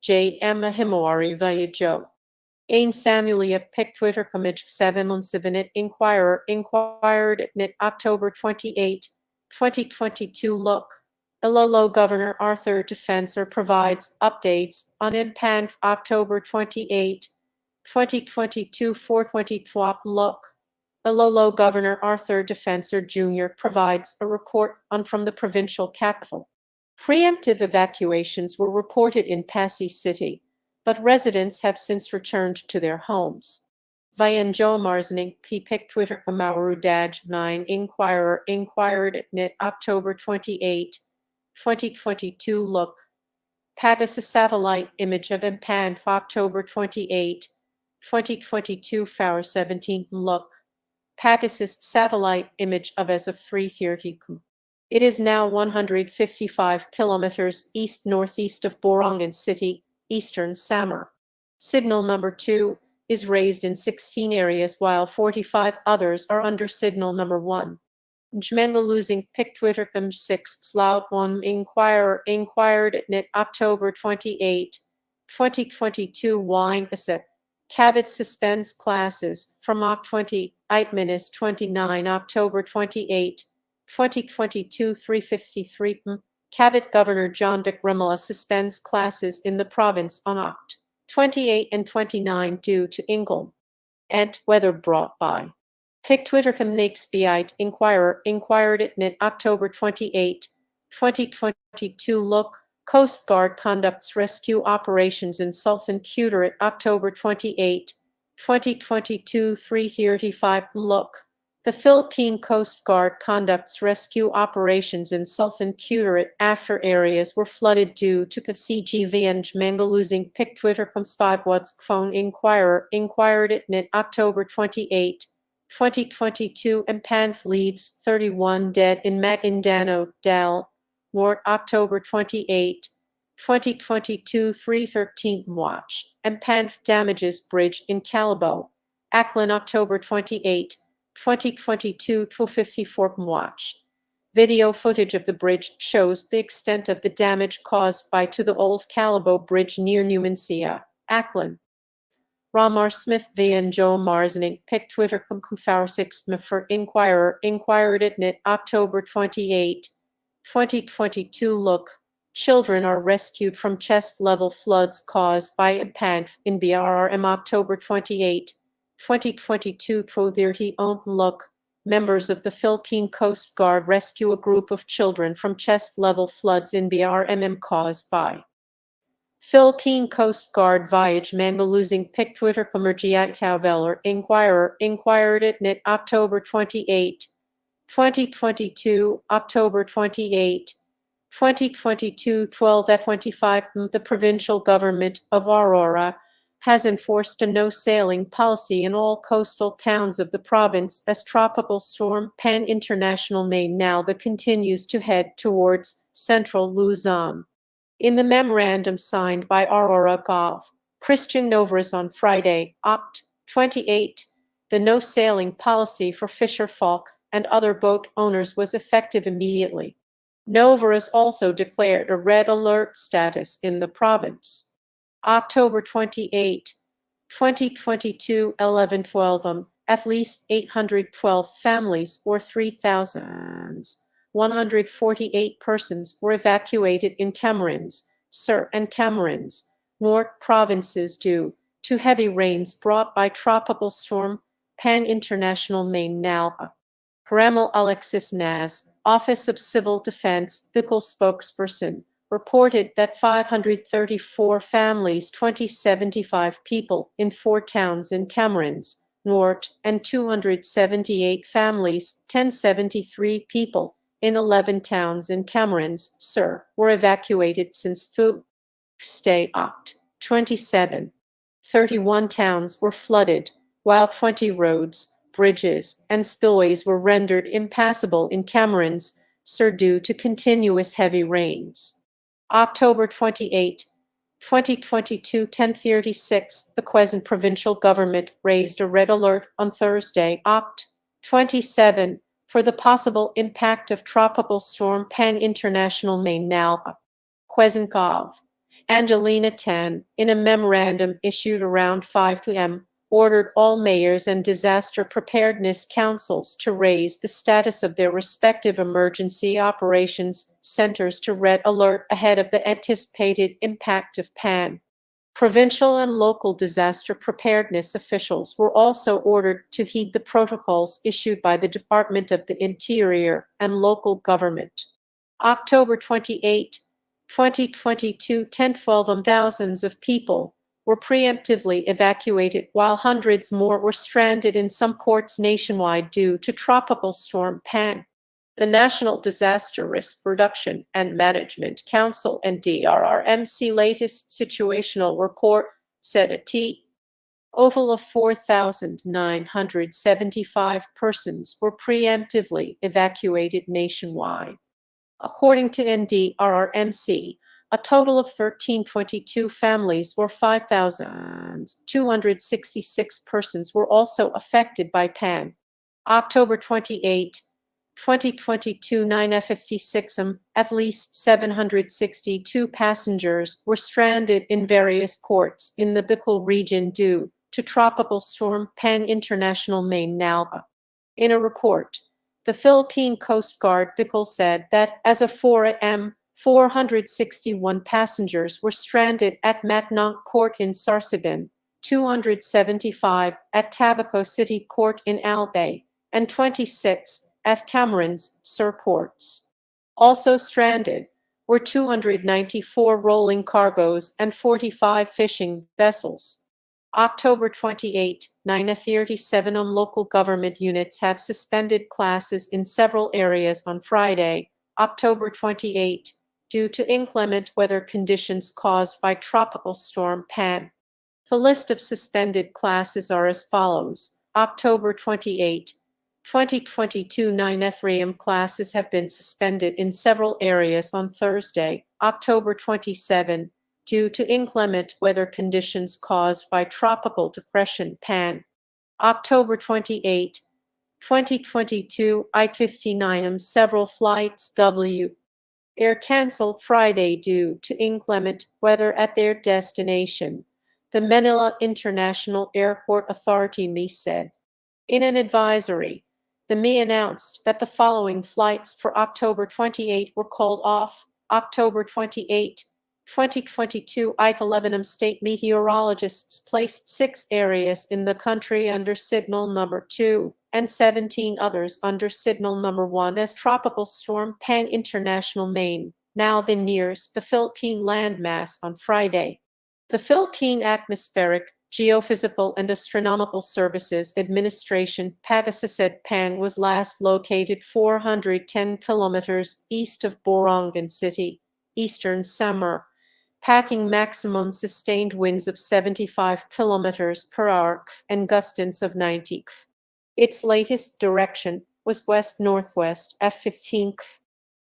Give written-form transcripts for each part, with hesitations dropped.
J. Emma Himawari Vayajo. Ain Samuelia pic Twitter image 7 on Civinet Inquirer inquired at NIT October 28, 2022 look. Ilolo Governor Arthur Defensor provides updates on impan October 28, 2022 422 look. Ilolo Governor Arthur Defensor Jr. provides a report on from the provincial capital. Preemptive evacuations were reported in Passi City, but residents have since returned to their homes. Vayanjo Marsning Pic Twitter Amaru Daj 9 Inquirer inquired at NIT October 28, 2022 look. Pagas a satellite image of Impan October 28, 2022 Four 17 look. Pagas's satellite image of as of 3:30. It is now 155 kilometers east-northeast of Borongan City, eastern Samar. Signal number 2 is raised in 16 areas while 45 others are under signal number 1. Jmenga losing pic Twitter 6 Slout 1 Inquirer inquired at NIT October 28, 2022 Wine Asset. Cavit suspends classes from Oct 20, 29 October 28, 2022 3:53 Cavit Governor John Dickremala suspends classes in the province on Oct. 28 and 29 due to Ingle and weather brought by. Pic Twitter Nixbeite Inquirer inquired at NIT October 28, 2022 look. Coast Guard conducts rescue operations in Sultan Cutter at October 28, 2022 3:35 look. The Philippine Coast Guard conducts rescue operations in Sultan Cutter after areas were flooded due to the CGV and Jmenga losing pic Twitter Spywat's phone inquirer inquired at NIT October 28, 2022 and Panth leaves 31 dead in Maguindano, Dal, Ward October 28, 2022 3:13 watch, and Panth damages bridge in Calabo, Aklan October 28, 2022 2:54 watch. Video footage of the bridge shows the extent of the damage caused by to the old Calabo Bridge near Numancia, Aklan. Ramar Smith and Joe Marsning pic Twitter Kumfaur 6 for Inquirer inquired at NIT October 28, 2022 look. Children are rescued from chest-level floods caused by Impan in BRRM October 28, 2022 30 look. Members of the Philippine Coast Guard rescue a group of children from chest-level floods in BRMM caused by. Philippine Coast Guard Voyage Manga losing pic Twitter Commerciat Tauveller Inquirer inquired at NIT October 28, 2022 October 28, 2022 12:25 The provincial government of Aurora has enforced a no-sailing policy in all coastal towns of the province as Tropical Storm Paeng International Maine now that continues to head towards central Luzon. In the memorandum signed by Aurora Gov. Christian Novras on Friday, Oct. 28, the no-sailing policy for fisher folk and other boat owners was effective immediately. Novras also declared a red alert status in the province. October 28, 2022 11:12 at least 812 families or 3,148 persons were evacuated in Camarines, Sur and Camarines, North provinces due to heavy rains brought by Tropical Storm Paeng International Maine now. Paramil Alexis Naz, Office of Civil Defense, Bickle spokesperson, reported that 534 families 2075 people in 4 towns in Camarines, North, and 278 families 1073 people in 11 towns in Camarines, Sur, were evacuated since Thursday, Oct. 27. 31 towns were flooded, while 20 roads, bridges, and spillways were rendered impassable in Camarines, Sur due to continuous heavy rains. October 28, 2022 10:36 The Quezon provincial government raised a red alert on Thursday, Oct. 27, for the possible impact of Tropical Storm Paeng International Maine now. Quezon Gov. Angelina Tan, in a memorandum issued around 5 p.m., ordered all mayors and disaster preparedness councils to raise the status of their respective emergency operations centers to red alert ahead of the anticipated impact of Paeng. Provincial and local disaster preparedness officials were also ordered to heed the protocols issued by the Department of the Interior and local government. October 28, 2022, 10-12 thousands of people were preemptively evacuated while hundreds more were stranded in some ports nationwide due to Tropical Storm Paeng. The National Disaster Risk Reduction and Management Council (NDRRMC) latest situational report said a total of 4,975 persons were preemptively evacuated nationwide. According to NDRRMC, a total of 1,322 families or 5,266 persons were also affected by Paeng. October 28, 2022, 9:56 am, at least 762 passengers were stranded in various ports in the Bicol region due to Tropical Storm Paeng International Main Nalba. In a report, the Philippine Coast Guard Bicol said that as of 4 a.m., 461 passengers were stranded at Matnong Port in Sorsogon, 275 at Tabaco City Port in Albay, and 26 at Cameron's Sur ports. Also stranded were 294 rolling cargoes and 45 fishing vessels. October 28, 9:37 am, local government units have suspended classes in several areas on Friday, October 28, due to inclement weather conditions caused by Tropical Storm Paeng. The list of suspended classes are as follows. October 28, 2022, 9 Ephraim classes have been suspended in several areas on Thursday, October 27, due to inclement weather conditions caused by Tropical Depression Paeng. October 28, 2022, I-59 several flights W. Air canceled Friday due to inclement weather at their destination, the Manila International Airport Authority (MI) said. In an advisory, the MI announced that the following flights for October 28 were called off. October 28, 2022, I-11 state meteorologists placed 6 areas in the country under signal number 2 and 17 others under signal number 1 as Tropical Storm Paeng International Main now then nears the Philippine landmass on Friday. The Philippine Atmospheric, Geophysical and Astronomical Services Administration (PAGASA) said Paeng was last located 410 kilometers east of Borongan City, eastern Samar, packing maximum sustained winds of 75 kilometers per hour and gusts of 90 km. Its latest direction was west-northwest at 15 km.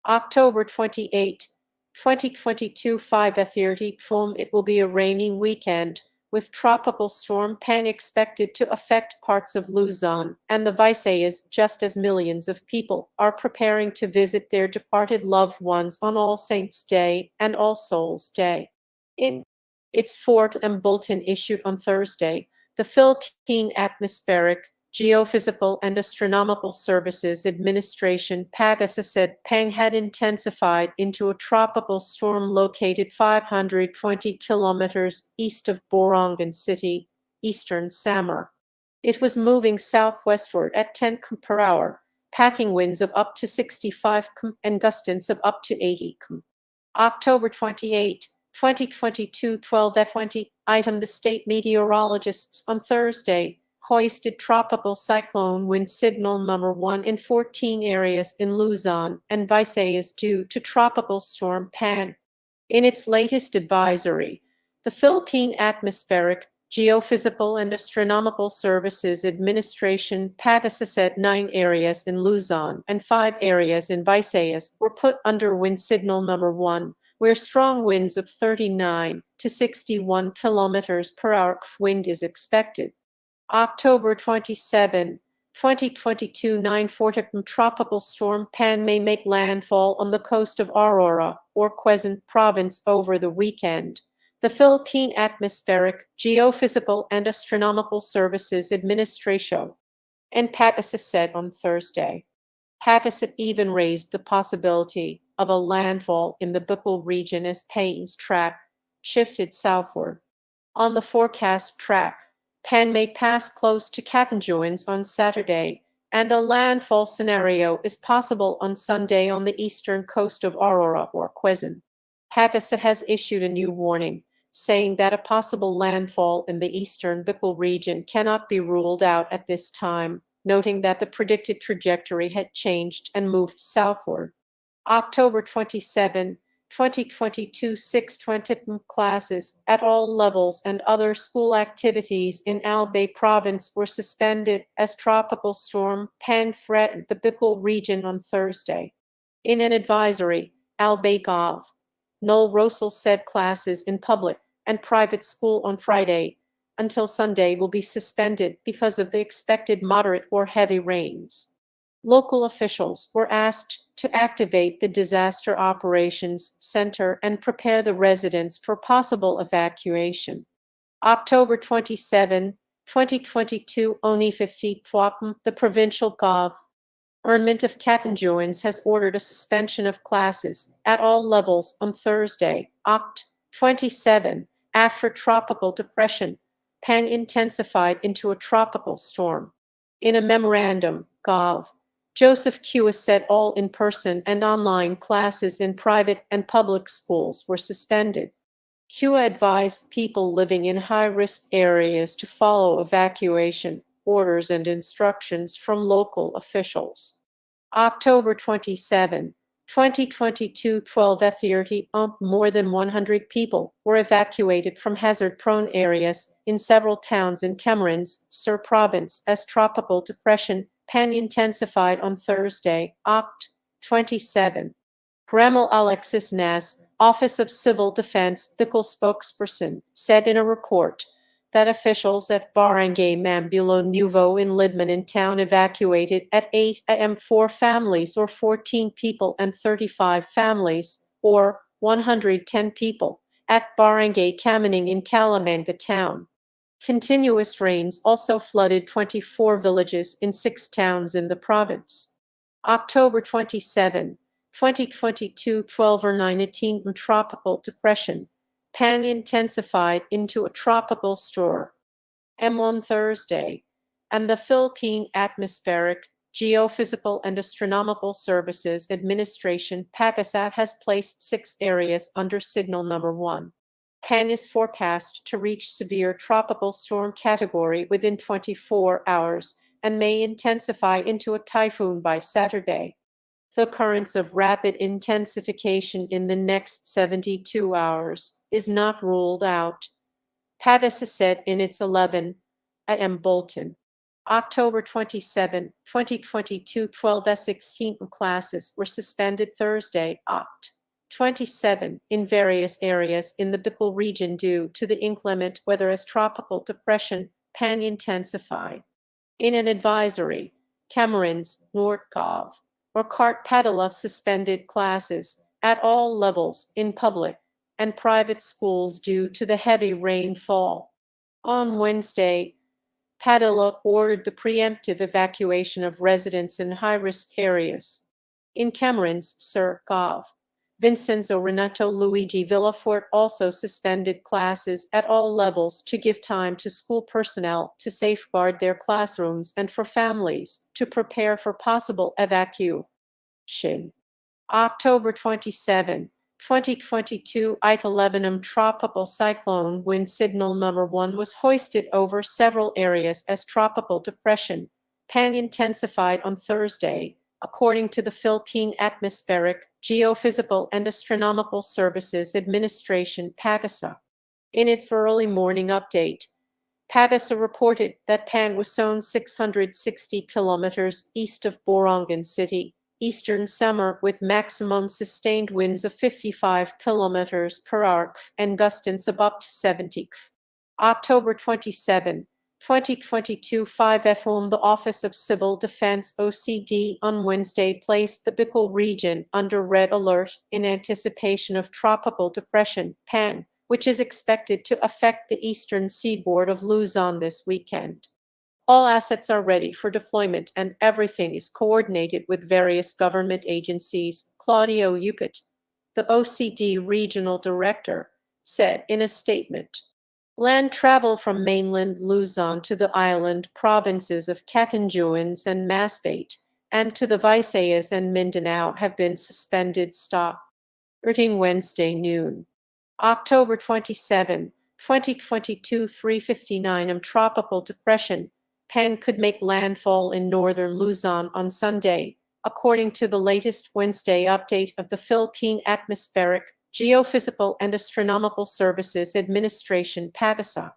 October 28, 2022, 5:30 p.m. It will be a rainy weekend, with Tropical Storm Paeng expected to affect parts of Luzon and the Visayas just as millions of people are preparing to visit their departed loved ones on All Saints' Day and All Souls' Day. In its 4th bulletin issued on Thursday, the Philippine Atmospheric, Geophysical and Astronomical Services Administration (PAGASA) said Paeng had intensified into a tropical storm located 520 kilometers east of Borongan City, eastern Samar. It was moving southwestward at 10 km per hour, packing winds of up to 65 km and gusts of up to 80 km. October 28, 2022, 12:20 item. The state meteorologists on Thursday hoisted tropical cyclone wind signal number 1 in 14 areas in Luzon and Visayas due to Tropical Storm Paeng. In its latest advisory, the Philippine Atmospheric, Geophysical and Astronomical Services Administration (PAGASA) said 9 areas in Luzon and 5 areas in Visayas were put under wind signal number 1, where strong winds of 39 to 61 kilometers per hour wind is expected. October 27, 2022, 9:40 Tropical Storm Paeng may make landfall on the coast of Aurora or Quezon Province over the weekend, The Philippine Atmospheric, Geophysical and Astronomical Services Administration and PATASA said on Thursday. PATASA even raised the possibility of a landfall in the Bicol region as Paeng's track shifted southward. On the forecast track, Paeng may pass close to Catanduanes on Saturday, and a landfall scenario is possible on Sunday on the eastern coast of Aurora or Quezon. PATASA has issued a new warning, saying that a possible landfall in the eastern Bicol region cannot be ruled out at this time, noting that the predicted trajectory had changed and moved southward. October 27, 2022 620 classes at all levels and other school activities in Albay province were suspended as tropical storm Paeng threatened the Bicol region on Thursday. In an advisory, Albay Gov. Noel Rosal said classes in public and private school on Friday until Sunday will be suspended because of the expected moderate or heavy rains. Local officials were asked to activate the Disaster Operations Center and prepare the residents for possible evacuation. October 27, 2022, Oni 50 Phuoc, the provincial government of Catanduanes has ordered a suspension of classes at all levels on Thursday, Oct. 27, after tropical depression Paeng intensified into a tropical storm. In a memorandum, Gov. Joseph Kua said all in-person and online classes in private and public schools were suspended. Kua advised people living in high-risk areas to follow evacuation orders and instructions from local officials. October 27, 2022, 12:30 more than 100 people were evacuated from hazard-prone areas in several towns in Camarines Sur province as tropical depression Paeng intensified on Thursday, Oct. 27. Ramel Alexis Nas, Office of Civil Defense Bicol spokesperson, said in a report that officials at Barangay Mambulo Nuevo in Lidmanan town evacuated at 8 a.m. 4 families or 14 people and 35 families, or 110 people, at Barangay Kamaning in Calamanga town. Continuous rains also flooded 24 villages in 6 towns in the province. October 27, 2022, 12:19 tropical depression Paeng intensified into a tropical storm on Thursday, and the Philippine Atmospheric, Geophysical and Astronomical Services Administration PATASA has placed 6 areas under signal number 1. Paeng is forecast to reach severe tropical storm category within 24 hours and may intensify into a typhoon by Saturday. The occurrence of rapid intensification in the next 72 hours is not ruled out, PATASA said in its 11 a.m. bulletin. October 27, 2022, 12:16 classes were suspended Thursday, Oct. 27, in various areas in the Bicol region due to the inclement weather as tropical depression Paeng intensified. In an advisory, Camarines North Gov. or Cart Padilla suspended classes at all levels in public and private schools due to the heavy rainfall. On Wednesday, Padilla ordered the preemptive evacuation of residents in high-risk areas. In Camarines Sur Gov. Vincenzo Renato Luigi Villafort also suspended classes at all levels to give time to school personnel to safeguard their classrooms and for families to prepare for possible evacuation. October 27, 2022, Ita-11 tropical cyclone wind signal number 1 was hoisted over several areas as tropical depression Paeng intensified on Thursday, according to the Philippine Atmospheric, Geophysical and Astronomical Services Administration PATASA. In its early morning update, PATASA reported that Paeng was zone 660 kilometers east of Borongan City, eastern Samar, with maximum sustained winds of 55 kilometers per hour and gusts of up to 70 km. October 27, 2022, 5 the Office of Civil Defense OCD on Wednesday placed the Bicol region under red alert in anticipation of tropical depression Paeng which is expected to affect the eastern seaboard of Luzon this weekend. All assets are ready for deployment and everything is coordinated with various government agencies, Claudio Yucat, the OCD regional director, said in a statement. Land travel from mainland Luzon to the island provinces of Catanduanes and Masbate, and to the Visayas and Mindanao have been suspended starting Wednesday noon. October 27, 2022, 3:59 am. Tropical depression Paeng could make landfall in northern Luzon on Sunday, according to the latest Wednesday update of the Philippine Atmospheric, Geophysical and Astronomical Services Administration (PAGASA).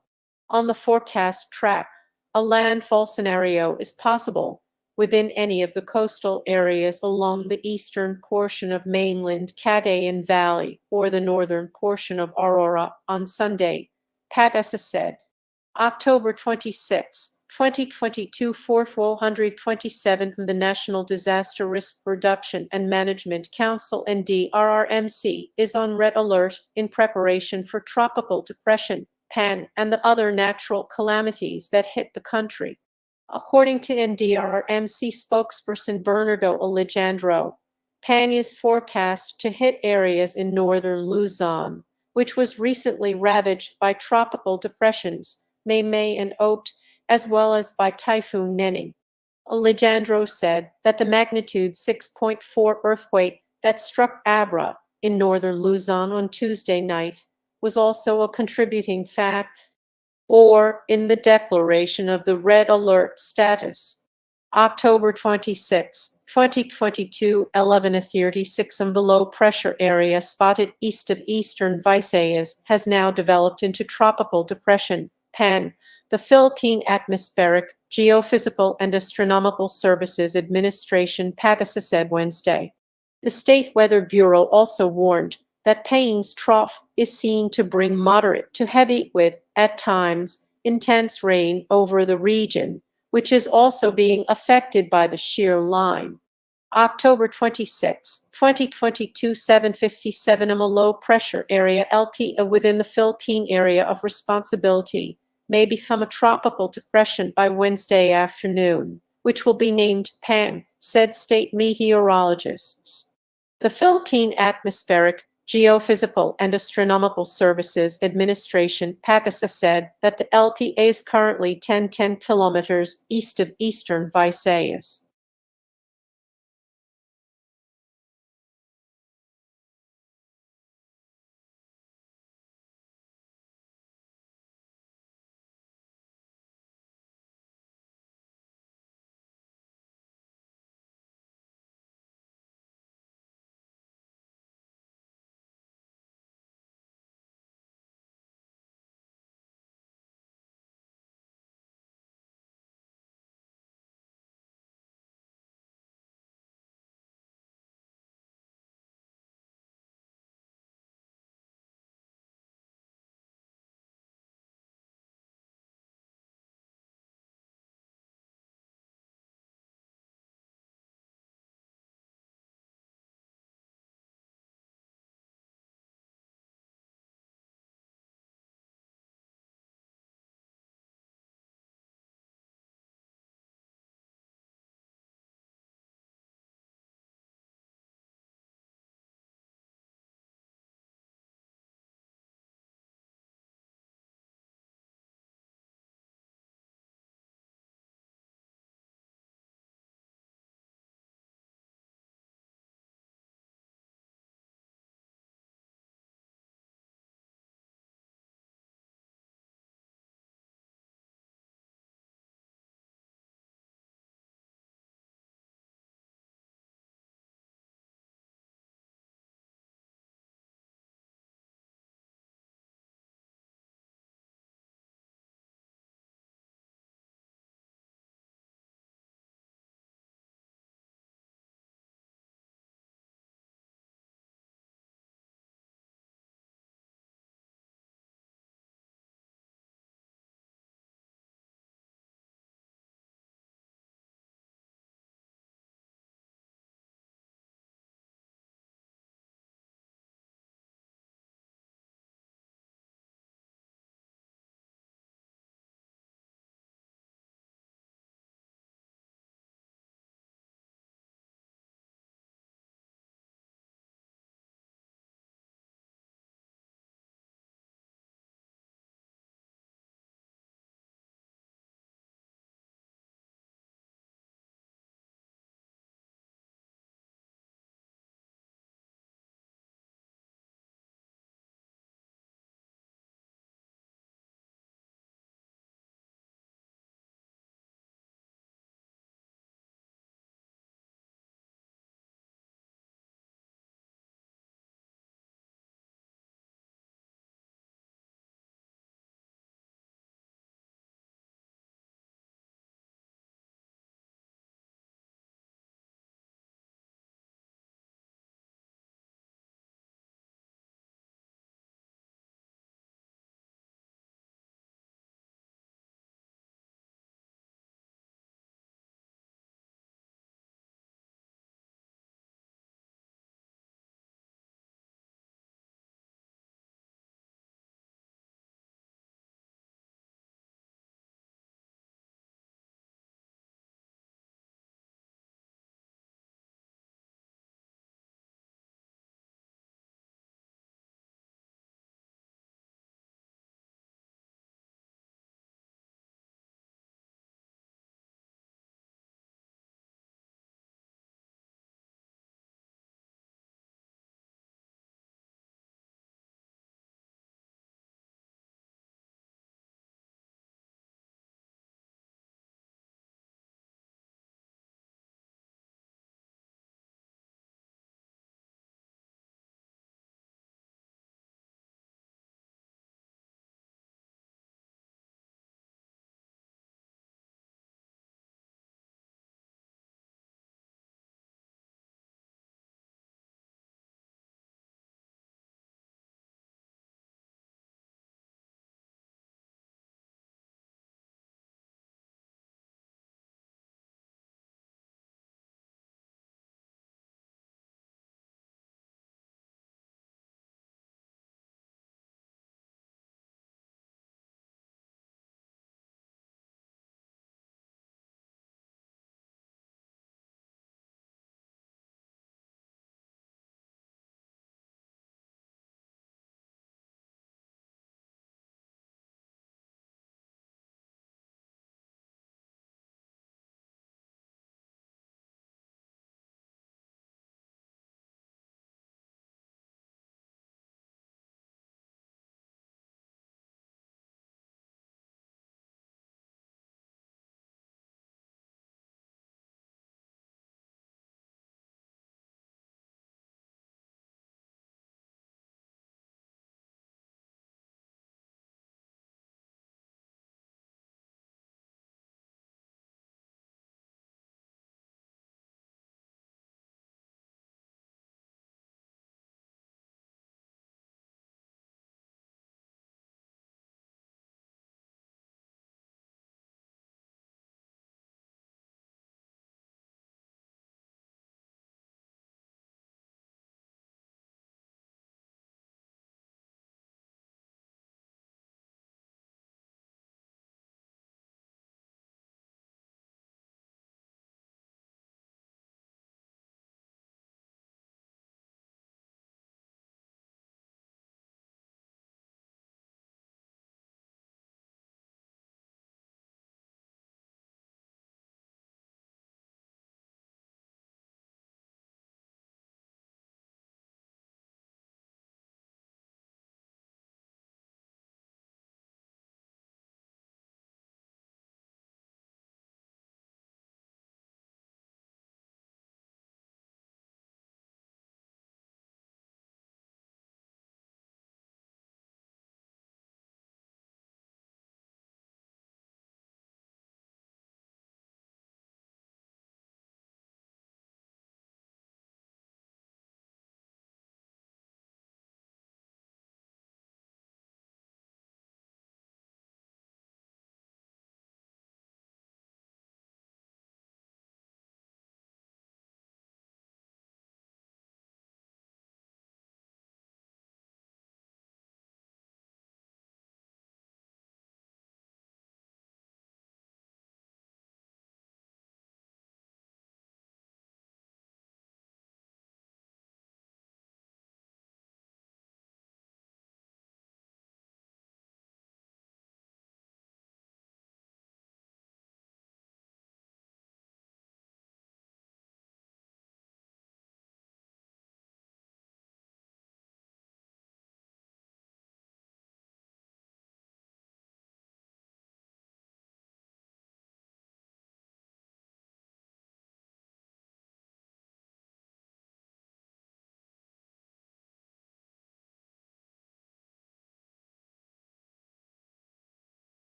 On the forecast track, a landfall scenario is possible within any of the coastal areas along the eastern portion of mainland Cagayan Valley or the northern portion of Aurora on Sunday, PAGASA said. October 26, 2022, 427 The National Disaster Risk Reduction and Management Council (NDRRMC) is on red alert in preparation for tropical depression, Paeng, and the other natural calamities that hit the country. According to NDRRMC spokesperson Bernardo Alejandro, Paeng is forecast to hit areas in northern Luzon, which was recently ravaged by tropical depressions, May and Opt, as well as by Typhoon Neneng. Alejandro said that the magnitude 6.4 earthquake that struck Abra in northern Luzon on Tuesday night was also a contributing factor in the declaration of the red alert status. October 26, 2022, 11:36 am. The low pressure area spotted east of eastern Visayas has now developed into tropical depression, Paeng, the Philippine Atmospheric, Geophysical and Astronomical Services Administration (PAGASA) said Wednesday. The State Weather Bureau also warned that Paeng's trough is seen to bring moderate to heavy with, at times, intense rain over the region, which is also being affected by the shear line. October 26, 2022, 7:57 am. A low pressure area LPA within the Philippine area of responsibility may become a tropical depression by Wednesday afternoon, which will be named Paeng, said state meteorologists. The Philippine Atmospheric, Geophysical and Astronomical Services Administration (PAGASA) said that the LPA is currently 10 kilometers east of eastern Visayas.